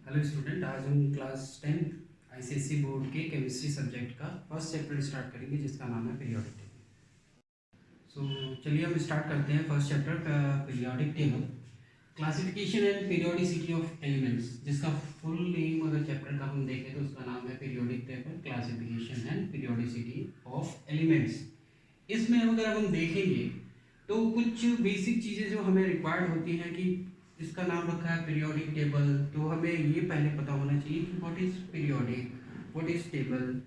Hello student, आज हम class 10 ICSE board के केमिस्ट्री सब्जेक्ट का फर्स्ट चैप्टर स्टार्ट करेंगे जिसका नाम है पीरियोडिक टेबल। चलिए हम स्टार्ट करते हैं फर्स्ट चैप्टर का periodic table. Classification and periodicity of elements, जिसका फुल नेम अगर चैप्टर का हम देखें तो उसका नाम है periodic table, classification and periodicity of elements. इसमें अगर हम देखेंगे तो कुछ बेसिक चीज़ें जो हमें रिक्वायर्ड होती हैं कि इसका नाम रखा है पीरियोडिक टेबल, तो हमें ये पहले पता होना चाहिए कि what is periodic, what is table.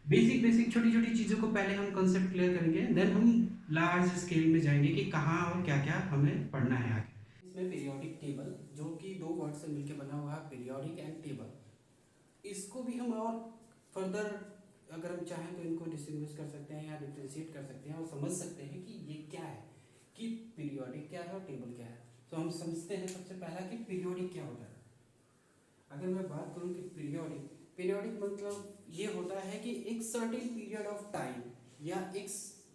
Basic basic छोटी छोटी चीज़ों को पहले हम कंसेप्ट क्लियर करेंगे, देन हम लार्ज स्केल में जाएंगे कि कहाँ और क्या क्या हमें पढ़ना है आगे। इसमें पीरियोडिक टेबल जो कि दो वर्ड से मिलकर बना हुआ है, पीरियोडिक एंड टेबल, इसको भी हम और फर्दर अगर हम चाहें तो इनको डिस्टिंग्विश कर सकते हैं या डिफ्रेंशिएट कर सकते हैं और समझ सकते हैं कि ये क्या है, कि पीरियोडिक क्या है और टेबल क्या है। तो हम समझते हैं सबसे पहला कि पीरियोडिक क्या होता है। अगर मैं बात करूं कि पीरियोडिक पीरियोडिक मतलब ये होता है कि एक सर्टेन पीरियड ऑफ टाइम या एक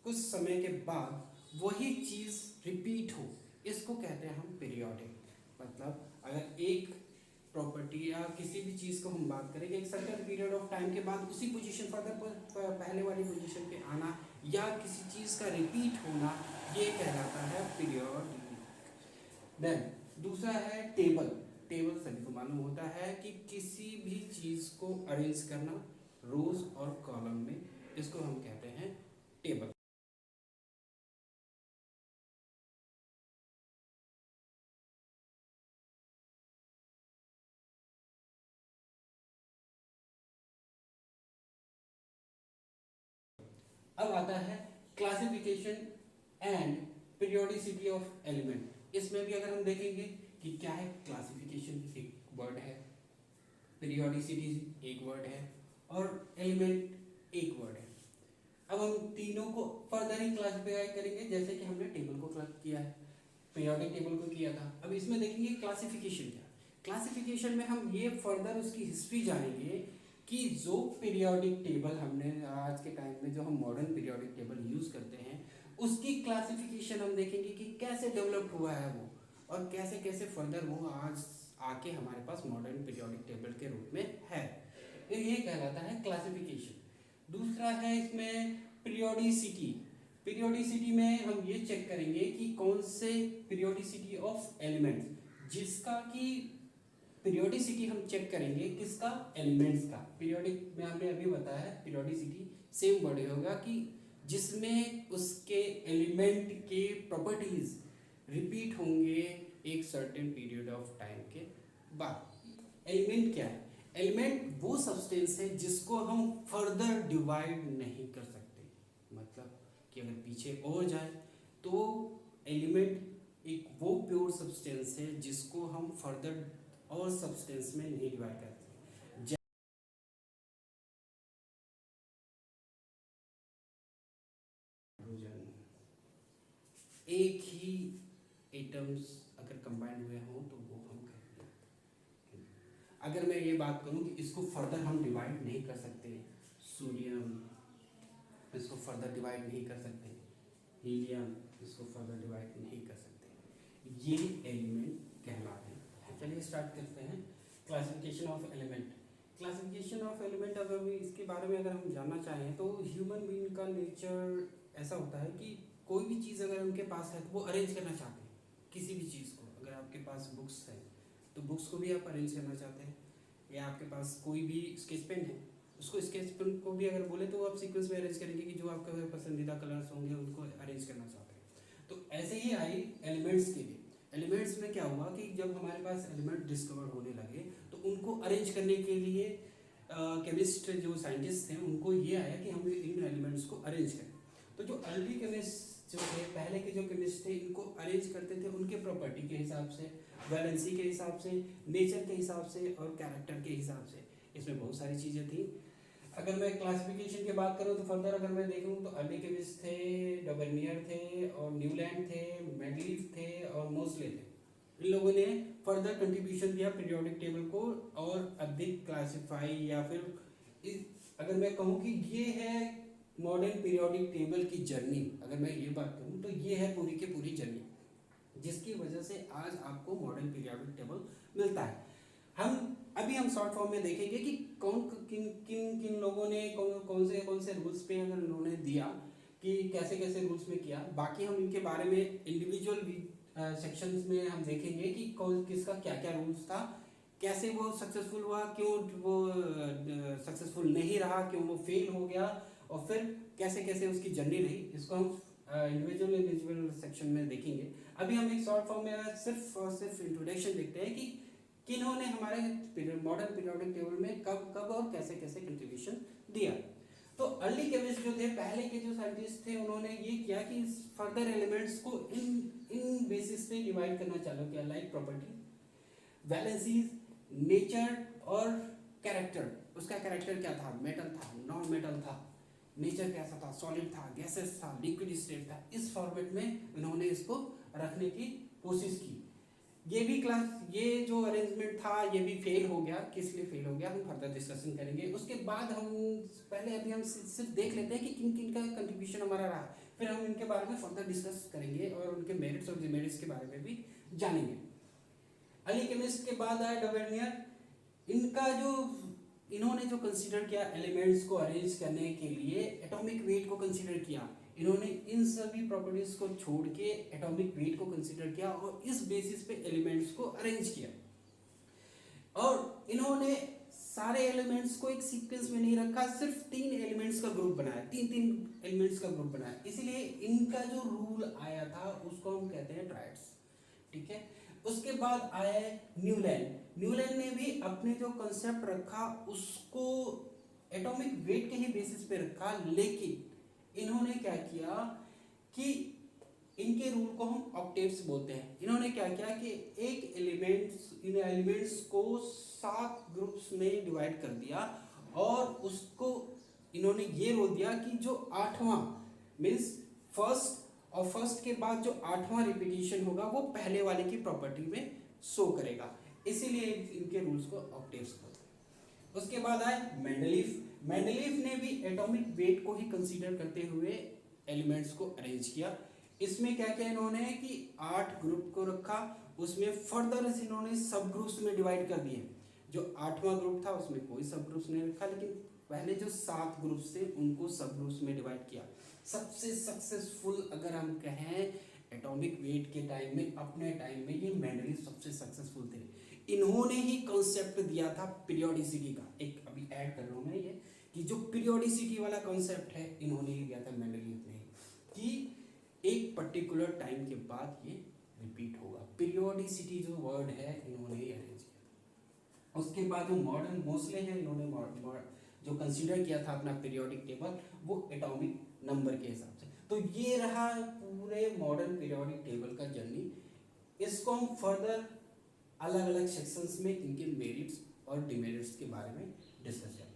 कुछ समय के बाद वही चीज़ रिपीट हो, इसको कहते हैं हम पीरियोडिक। मतलब अगर एक प्रॉपर्टी या किसी भी चीज़ को हम बात करें कि एक सर्टेन पीरियड ऑफ टाइम के बाद उसी पोजीशन पर पहले वाली पोजीशन पे आना या किसी चीज़ का रिपीट होना, ये कहलाता है पीरियोडिक। देन दूसरा है टेबल। टेबल सभी को मालूम होता है कि किसी भी चीज़ को अरेंज करना रोज और कॉलम में, इसको हम कहते हैं टेबल। अब आता है classification and periodicity of element. इसमें भी अगर हम देखेंगे कि क्या है, क्लासिफिकेशन एक वर्ड है, पीरियोडिसिटी एक वर्ड है और एलिमेंट एक वर्ड है। अब हम तीनों को फर्दर ही क्लासिफाई करेंगे, जैसे कि हमने टेबल को किया है, पीरियोडिक टेबल को किया था। अब इसमें देखेंगे क्लासिफिकेशन क्या। क्लासिफिकेशन में हम ये फर्दर उसकी हिस्ट्री जानेंगे कि जो पीरियोडिक टेबल हमने आज के टाइम में जो हम मॉडर्न पीरियोडिक टेबल यूज करते हैं उसकी क्लासिफिकेशन हम देखेंगे कि कैसे डेवलप हुआ है वो, और कैसे कैसे फर्दर वो आज आके हमारे पास मॉडर्न पीरियोडिक टेबल के रूप में है। तो ये कहलाता है क्लासिफिकेशन। दूसरा है इसमें पीरियोडिसिटी। पीरियोडिसिटी में हम ये चेक करेंगे कि कौन से पीरियोडिसिटी ऑफ एलिमेंट्स, जिसका कि पीरियोडिसिटी हम चेक करेंगे किसका, एलिमेंट्स का। पीरियोडिक में हमने अभी बताया है पीरियोडिसिटी सेम वर्ड होगा कि जिसमें उसके एलिमेंट के प्रॉपर्टीज रिपीट होंगे एक सर्टेन पीरियड ऑफ टाइम के बाद। एलिमेंट क्या है, एलिमेंट वो सब्सटेंस है जिसको हम फर्दर डिवाइड नहीं कर सकते। मतलब कि अगर पीछे और जाए तो एलिमेंट एक वो प्योर सब्सटेंस है जिसको हम फर्दर और सब्सटेंस में नहीं डिवाइड करते। एक ही एटम्स अगर कंबाइंड हुए हों तो वो हम कहते हैं। अगर मैं ये बात करूं कि इसको फर्दर हम डिवाइड नहीं कर सकते, सोडियम इसको फर्दर डिवाइड नहीं कर सकते, हीलियम इसको फर्दर डिवाइड नहीं कर सकते, ये एलिमेंट कहलाते हैं। चलिए स्टार्ट करते हैं classification of element. Classification of element अगर भी इसके बारे में अगर हम जानना चाहें तो ह्यूमन बीइंग का नेचर ऐसा होता है कि कोई भी चीज़ अगर उनके पास है तो वो अरेंज करना चाहते हैं। किसी भी चीज़ को, अगर आपके पास बुक्स है तो बुक्स को भी आप अरेंज करना चाहते हैं, या आपके पास कोई भी स्केच पेन है उसको स्केच पेन को भी अगर बोले तो आप सीक्वेंस में अरेंज करेंगे कि जो आपका पसंदीदा कलर्स होंगे उनको अरेंज करना चाहते हैं। तो ऐसे ही आई एलिमेंट्स के लिए। एलिमेंट्स में क्या हुआ कि जब हमारे पास एलिमेंट डिस्कवर होने लगे तो उनको अरेंज करने के लिए केमिस्ट जो साइंटिस्ट थे उनको ये आया कि हम इन एलिमेंट्स को अरेंज करें। तो जो अर्ली केमिस्ट जो थे, पहले के जो केमिस्ट थे, इनको अरेंज करते थे उनके प्रॉपर्टी के हिसाब से, वैलेंसी के हिसाब से, नेचर के हिसाब से और कैरेक्टर के हिसाब से। इसमें बहुत सारी चीज़ें थी। अगर मैं क्लासिफिकेशन की बात करूं तो फर्दर अगर मैं देखूं तो अर्ली केमिस्ट थे, डबर्नियर थे और न्यूलैंड थे, मेडलीफ थे और मोस्ले थे। इन लोगों ने फर्दर कंट्रीब्यूशन दिया पीरियोडिक टेबल को और अधिक क्लासिफाई, या फिर अगर मैं कहूँ कि ये है मॉडर्न पीरियोडिक टेबल की जर्नी, अगर मैं ये बात करूँ तो ये है पूरी की पूरी जर्नी जिसकी वजह से आज आपको मॉडर्न पीरियोडिक टेबल मिलता है। हम अभी हम शॉर्ट फॉर्म में देखेंगे कि कौन किन किन किन लोगों ने कौन से रूल्स पे अगर उन्होंने दिया कि कैसे कैसे रूल्स में किया। बाकी हम इनके बारे में इंडिविजुअल सेक्शंस में हम देखेंगे कि कौन किसका क्या क्या रूल्स था, कैसे वो सक्सेसफुल हुआ, क्यों वो सक्सेसफुल नहीं रहा, क्यों वो फेल हो गया, और फिर कैसे कैसे उसकी जर्नी रही। इसको हम इंडिविजुअल सेक्शन में देखेंगे। अभी हम एक शॉर्ट फॉर्म में सिर्फ इंट्रोडक्शन देखते हैं कि किन्होंने हमारे मॉडर्न पीरियोडिक टेबल में कब कब और कैसे कैसे कंट्रीब्यूशन दिया। तो अर्ली केमिस्ट जो थे, पहले के जो साइंटिस्ट थे, उन्होंने ये किया कि फर्दर एलिमेंट्स को इन बेसिस पे डिवाइड करना चालू किया, लाइक प्रॉपर्टी, वैलेंसीज, नेचर और कैरेक्टर। उसका कैरेक्टर क्या था, मेटल था, नॉन मेटल था, नेचर कैसा था, सॉलिड था, गैसेस था, लिक्विड स्टेट था। इस फॉर्मेट में उन्होंने इसको रखने की कोशिश की। ये भी ये जो अरेंजमेंट था ये भी फेल हो गया। किस लिए फेल हो गया हम फर्दर डिस्कशन करेंगे। उसके बाद हम अभी हम सिर्फ देख लेते हैं कि किन किन का कंट्रीब्यूशन हमारा रहा, फिर हम इनके बारे में फर्दर डिस्कस करेंगे और उनके मेरिट्स और डिमेरिट्स के बारे में भी जानेंगे। अर्ली केमिस्ट के बाद आया डवेर्नियर। इन्होंने जो कंसीडर किया एलिमेंट्स को अरेंज करने के लिए एटॉमिक वेट को कंसीडर किया। इन्होंने इन सभी प्रॉपर्टीज को छोड़ के एटॉमिक वेट को कंसीडर किया और इस बेसिस पे एलिमेंट्स को अरेंज किया। और इन्होंने सारे एलिमेंट्स को एक सीक्वेंस में नहीं रखा, सिर्फ 3 एलिमेंट्स का ग्रुप बनाया, 3 एलिमेंट्स का ग्रुप बनाया। इसीलिए इनका जो रूल आया था उसको हम कहते हैं ट्रायड्स। ठीक है। उसके बाद आया न्यूलैंड ने भी अपने जो कंसेप्ट रखा उसको एटॉमिक वेट के ही बेसिस पे रखा, लेकिन इन्होंने क्या किया कि इनके रूल को हम ऑक्टेव्स बोलते हैं। इन्होंने क्या किया कि इन एलिमेंट्स को 7 ग्रुप्स में डिवाइड कर दिया और उसको इन्होंने ये रोल दिया कि जो 8वां मीन्स फर्स्ट के बाद जो 8वां रिपीटिशन होगा वो पहले वाले की प्रॉपर्टी में शो करेगा। इसीलिए इनके रूल्स को ऑक्टेव्स बोलते हैं। उसके बाद आए मेंडलीफ ने भी एटॉमिक वेट को ही कंसीडर करते हुए एलिमेंट्स को अरेंज किया। इसमें क्या क्या इन्होंने कि 8 ग्रुप को रखा, उसमें फर्दर इन्होंने सब ग्रुप्स में डिवाइड कर दिए। जो 8वां ग्रुप था उसमें कोई सब ग्रुप्स नहीं रखा, लेकिन पहले जो 7 ग्रुप्स थे उनको सब ग्रुप्स में डिवाइड किया। सबसे सक्सेसफुल अगर हम कहें एटॉमिक वेट के टाइम में, अपने टाइम में ये मेंडलीफ सबसे सक्सेसफुल थे। इन्होंने ही कॉन्सेप्ट दिया था पीरियोडिसिटी का। एक अभी ऐड कर रहा हूं मैं ये कि जो पीरियोडिसिटी वाला कॉन्सेप्ट है इन्होंने ही दिया था मेंडलीफ ने, कि एक पर्टिकुलर टाइम के बाद ये रिपीट होगा। पीरियोडिसिटी जो वर्ड है इन्होंने ही अरेंज किया। उसके बाद जो मॉडर्न मोस्ले हैं, इन्होंने जो कंसीडर किया था अपना पीरियोडिक टेबल वो एटॉमिक नंबर के हिसाब से। तो ये रहा पूरे मॉडर्न पीरियोडिक टेबल का जर्नी। इसको हम फर्दर अलग अलग सेक्शंस में इनके मेरिट्स और डिमेरिट्स के बारे में डिस्कस करेंगे।